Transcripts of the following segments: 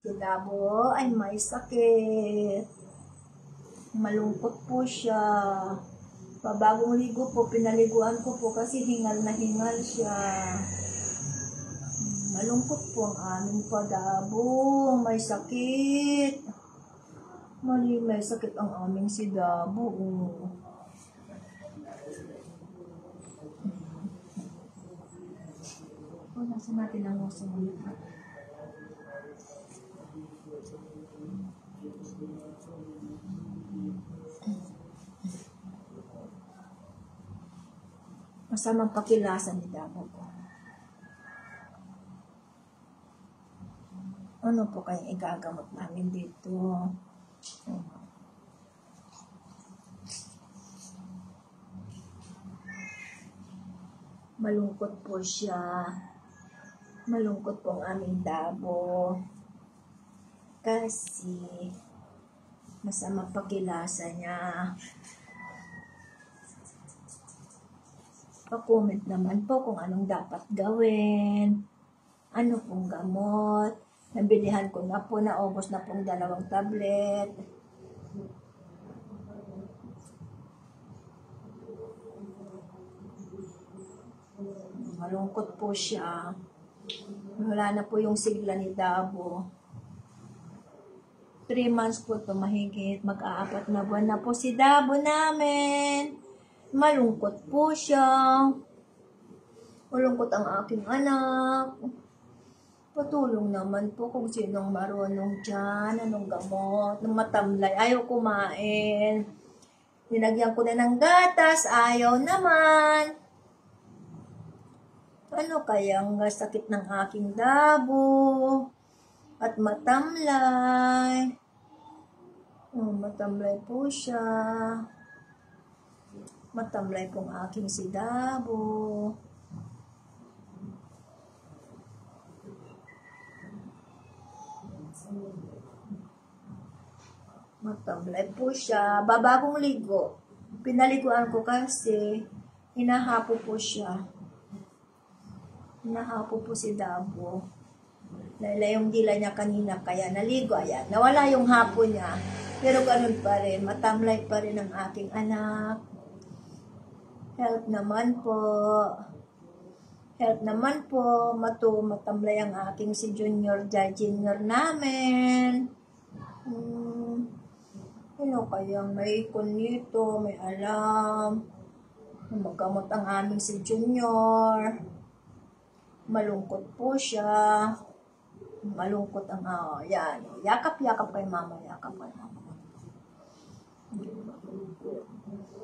Si Dabo ay may sakit. Malungkot po siya. Pabagong ligo po, pinaliguan ko po kasi hingal na hingal siya. Malungkot po ang aming Dabo. May sakit. May sakit ang aming si Dabo. Nasa natin ang uso mo. Masamang pakilasan ni Dabo po. Ano po kayong igagamot namin dito? Malungkot po siya. Malungkot po ang aming Dabo. Kasi masamang pakilasa niya. Pa-comment naman po kung anong dapat gawin. Ano pong gamot. Nabilihan ko na po, naubos na pong 2 tablet. Malungkot po siya. Wala na po yung sigla ni Dabo. 3 months po ito mahigit. Mag-4 na buwan na po si Dabo namin. Malungkot po siya. Malungkot ang aking anak. Patulong naman po kung sinong marunong dyan. Anong gamot? Nung matamlay. Ayaw kumain. Dinagyan ko na ng gatas. Ayaw naman. Ano kayang sakit ng aking Dabo? At matamlay. Matamlay po siya. Matamlay pong aking si Dabo. Matamlay po siya. Babagong ligo. Pinaliguan ko kasi hinahapo po siya. Hinahapo po si Dabo. Naila yung dila niya kanina kaya naligo. Ayan. Nawala yung hapo niya. Pero ganun pa rin. Matamlay pa rin ang aking anak. Help naman po. Help naman po. Matamlay ang aking si Junior Junior namin. Ano kayang may ikon nito, may alam. Magamot ang aming si Junior. Malungkot po siya. Malungkot ang, yan. Yakap-yakap kay mama, yakap kay mama.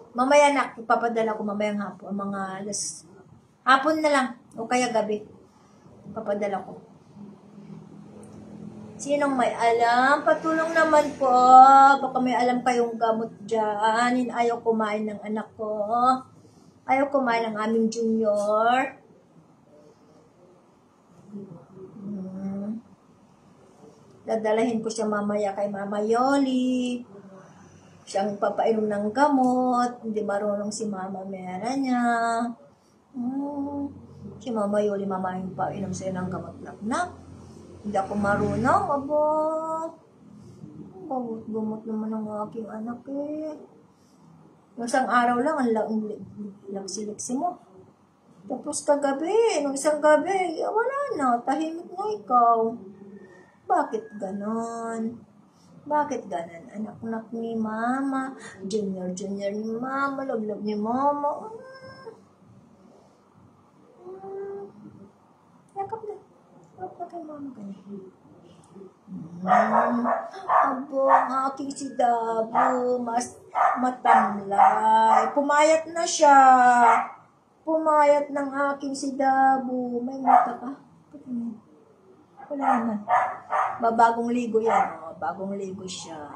Mamaya na, ipapadala ko mamayang hapon, mga hapon na lang, o kaya gabi. Ipapadala ko. Sinong may alam? Patulong naman po. Baka may alam kayong gamot dyan. Ayaw kumain ng anak ko. Ayaw kumain ng aming Junior. Dadalahin ko siya mamaya kay Mama Yoli. Siyang papainom ng gamot. Hindi marunong si Mama Mera niya. Si Mama Yoli mamahin pa inom sa'yo ng gamot na. Hindi ako marunong, abo. Bawat-gumot naman ang aking anak eh. Isang araw lang, ang lagsi-lagsi mo. Tapos kagabi, nung isang gabi, wala na, tahimik na ikaw. Bakit ganon? Bakit ganon? Anak-anak ni Mama, Junior ni Mama, love ni Mama. Yakap na. Kay Mama ganyan. Abo, ang aking si Dabo, mas matamlay. Pumayat na siya. Pumayat ng aking si Dabo. May mata ka? Wala naman. Bagong ligo yan. Bagong ligo siya.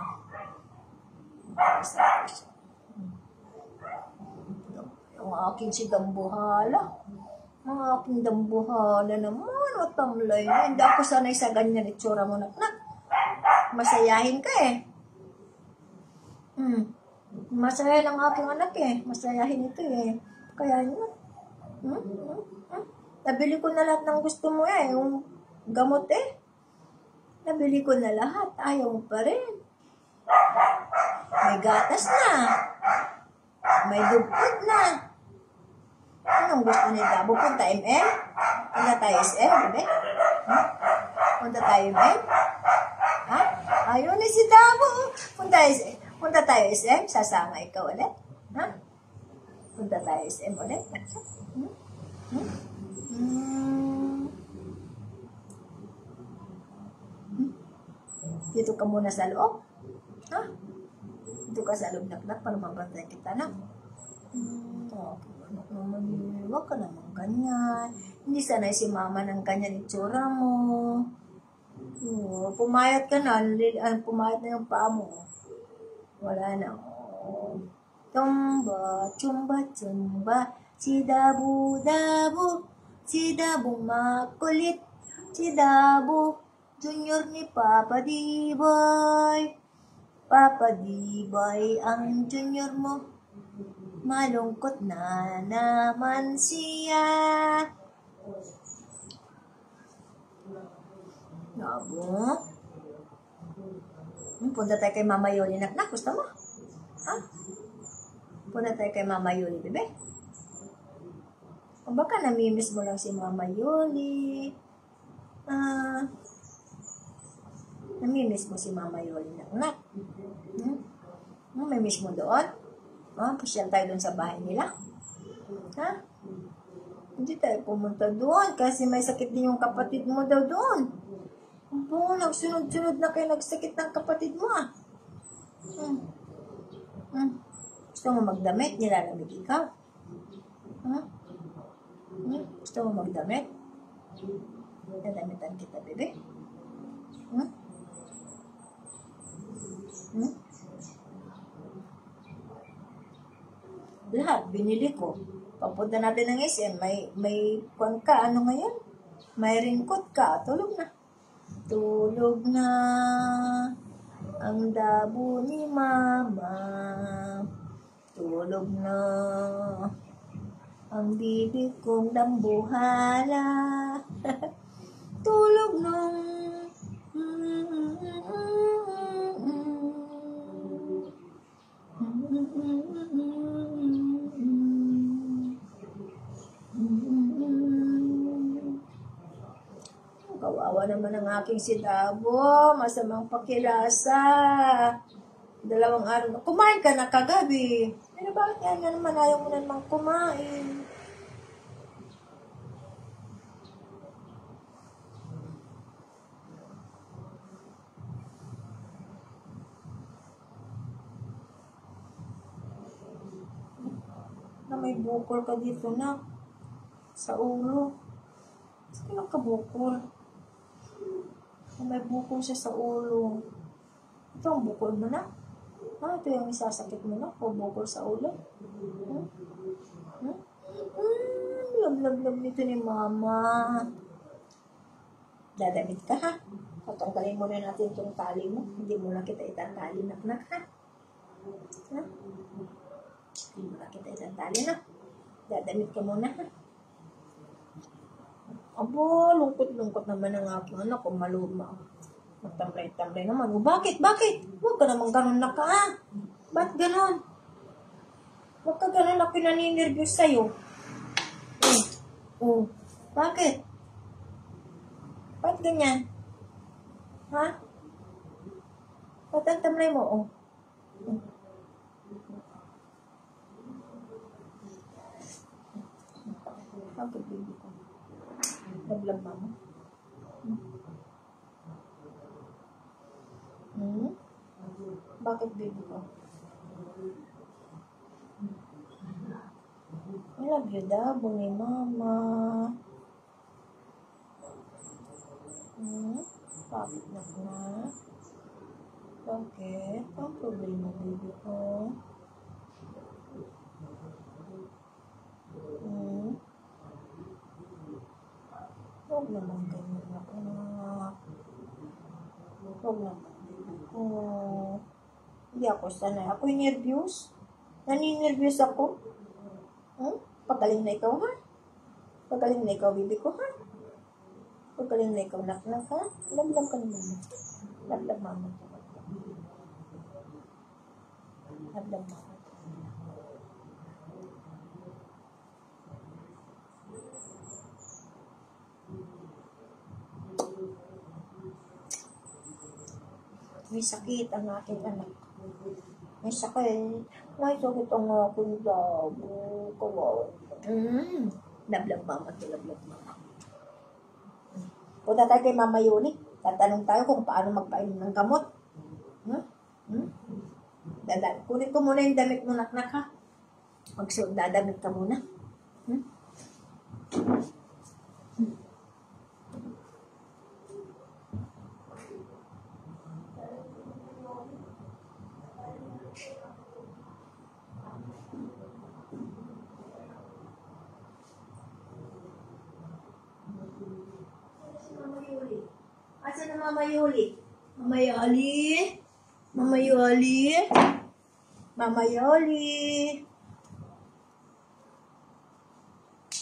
Ang aking si Dambuhala. Ang aking Dambuhala naman. Matamlay na. Hindi ako sanay sa ganyan itsura mo na. Masayahin ka eh. Masaya ng aking anak eh. Masayahin ito eh. Kaya yun. Nabili ko na lahat ng gusto mo eh. Yung gamot eh. Nabili ko na lahat. Ayaw mo pa rin. May gatas na. May dugtog na. Anong gusto ni Dabo? Punta MM? Punta tayo SM, bebe? Hmm? Punta tayo MM? Ha? Ayaw ni si Dabo. Punta tayo SM? Sasama ikaw ulit? Ha? Punta tayo SM ulit? Hmm? Hmm? Hmm? Dito ka muna sa loob? Ha? Dito ka sa loob nak para mabantay kita na. Huwag ka naman ganyan. Hindi sanay si mama ng ganyan itsura mo. Pumayat ka na. Pumayat na yung paa mo. Wala na. Tumba, chumba, chumba. Si Dabu, Dabu. Si Dabu makulit. Si Dabu, junior ni Papa Diboy. Papa Diboy ang junior mo. Malungkot na naman siya. Nabo. Punta tayo kay Mama Yoli. Nak, gusto mo? Ha? Punta tayo kay Mama Yoli, bebe? O baka namimiss mo lang si Mama Yoli. Namimiss mo si Mama Yoli, nak. Namimiss mo doon? Pasyal tayo doon sa bahay nila. Ha? Hindi tayo pumunta doon kasi may sakit din yung kapatid mo daw doon. Nagsunod-sunod na kayo nagsakit ng kapatid mo. Gusto mo magdamit? Nilalamig ikaw? Gusto mo magdamit? Nadamitan kita, bebe? Lahat, binili ko. Papunta natin ng SM, may kwan ka, ano ngayon? May raincoat ka, tulog na. Tulog na ang Dabo ni Mama. Tulog na ang bibig kong dambuhala. Tulog nung kawawa naman ang aking si Dabo. Masamang pakilasa. 2 araw na. Kumain ka na kagabi. Pero bakit yan naman ayaw mo naman kumain? Na may bukol ka dito na. Sa ulo. Saan ka bukol? May bukol siya sa ulo. Ito ang bukol mo na? Ito yung isasakit mo na? O bukol sa ulo? Lab nito ni Mama. Dadamit ka, ha? Patanggalin muna natin itong tali mo. Hindi mo na kita itatali, nak, ha? Hindi mo na kita itatali, na. Dadamit ka muna, ha? Abo, lungkot naman ang aking anak kung maluma. Magtamlay-tamlay naman. Bakit? Huwag ka naman ganun na ka, ha? Ba't ganun? Huwag ka ganun na pinaninervyos sa'yo. Bakit? Ba't ganyan? Ha? Ba't ang tamlay mo, Bakit, baby ko? Naglag mama. Bakit baby ko? I love you, Dabo ni Mama. Bakit na? Bakit? Ang problema, baby ko? Huwag naman ganyan ako na. Huwag naman, baby ko. Hindi ako sanay. Ako'y nervyos. Naninervyos ako. Pagaling na ikaw, ha? Pagaling na ikaw, baby ko, ha? Kagaling na ikaw, nak, ha? Lam-lam ka naman. Lam-lam mama. Lam-lam mama. May sakit ang aking anak. May sakit. May sakit ang aking dabo. Kawawa. Lablab mama to, lablab mama. Punta tayo kay Mama Yuli. Tatanong tayo kung paano magpainom ng gamot. Kunin ko muna yung damit mo, nak-nak, ha? Dadamit ka muna. Asa na Mama Yuli? Mama Yuli? Mama Yuli? Mama Yuli?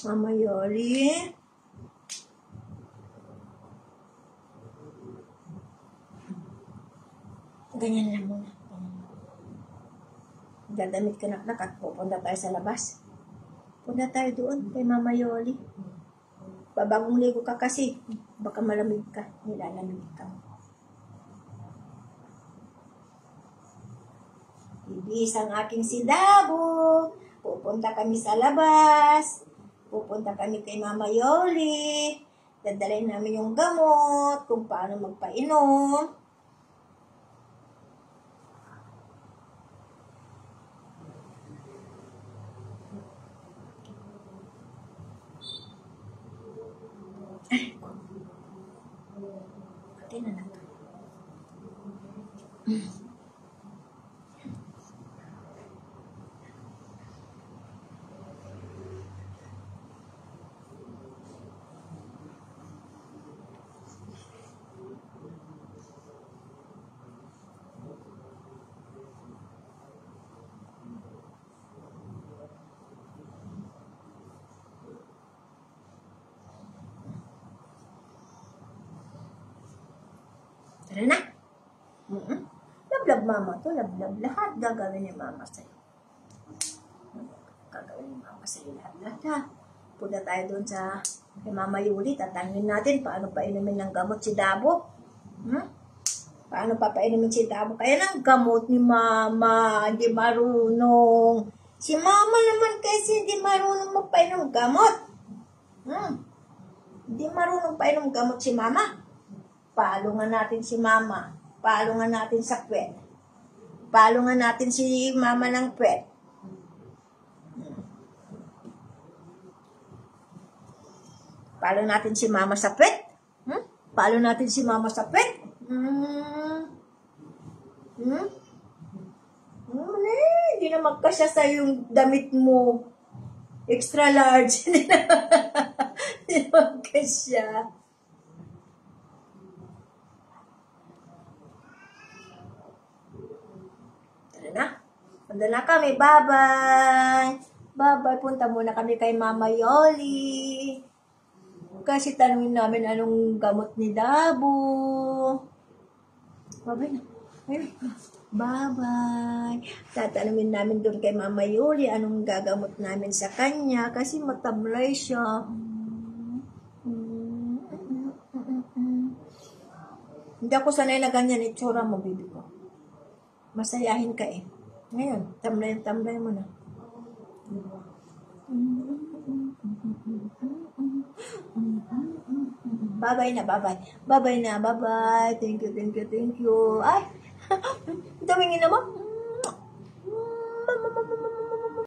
Mama Yuli? Ganyan lang muna. Dadamit ka nak at pupunta tayo sa labas. Punta tayo doon kay Mama Yoli. Babagong ligo ka kasi. Baka malamig ka. Nilalamig ka. Ibis ang aking si Dabo. Pupunta kami sa labas. Pupunta kami kay Mama Yoli. Dadalhin namin yung gamot. Kung paano magpainom. Pati na natin. Tara na. Lablab mama to, lablab. Lahat gagawin ni mama sa'yo. Gagawin ni mama sa'yo lahat. Ha? Punta tayo doon sa kay Mama Yuli. Tatangin natin paano painumin ng gamot si Dabo. Paano papainumin si Dabo? Kaya ng gamot ni mama, di marunong. Si mama naman kasi di marunong magpainom gamot. Di marunong painom gamot si mama. Palungan natin si mama. Palungan natin sa puwet. Palungan natin si mama ng puwet. Palo natin si mama sa puwet. Palo natin si mama sa puwet. Hindi na magkasya sa yung damit mo. Extra large. Hindi na magkasya. Na. Punta na kami. Bye-bye. Bye-bye. Punta muna kami kay Mama Yoli. Kasi tanungin namin anong gamot ni Dabo. Bye-bye na. Bye-bye. Tatanungin namin doon kay Mama Yoli anong gagamot namin sa kanya kasi matablay siya. Hindi ako sanay na ganyan itsura mo, baby ko. Masayahin ka eh. Ngayon, tamlay mo na. Bye-bye na, bye-bye. Bye-bye na, bye-bye. Thank you. Ay, damingin naman.